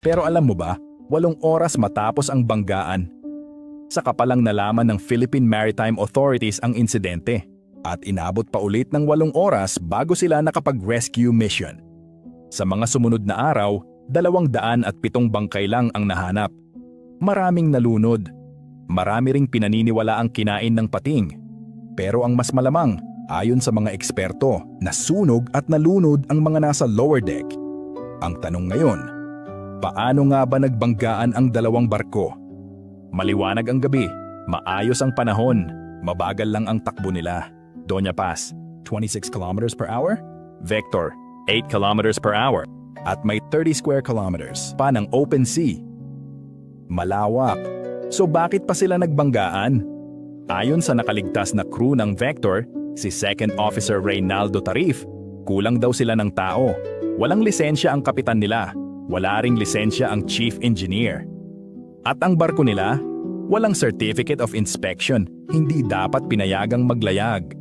Pero alam mo ba, 8 oras matapos ang banggaan, saka palang nalaman ng Philippine Maritime Authorities ang insidente at inabot pa ulit ng 8 oras bago sila nakapag-rescue mission. Sa mga sumunod na araw, 207 bangkay lang ang nahanap. Maraming nalunod. Marami ring pinaniniwala ang kinain ng pating. Pero ang mas malamang, ayon sa mga eksperto, nasunog at nalunod ang mga nasa lower deck. Ang tanong ngayon, paano nga ba nagbanggaan ang 2 barko? Maliwanag ang gabi, maayos ang panahon, mabagal lang ang takbo nila. Doña Paz, 26 kilometers per hour. Vector, 8 kilometers per hour. At may 30 square kilometers pa ng open sea. Malawak. So bakit pa sila nagbanggaan? Ayon sa nakaligtas na crew ng Vector, si Second Officer Reynaldo Tarif, kulang daw sila ng tao. Walang lisensya ang kapitan nila. Wala ring lisensya ang chief engineer. At ang barko nila, walang certificate of inspection, hindi dapat pinayagang maglayag.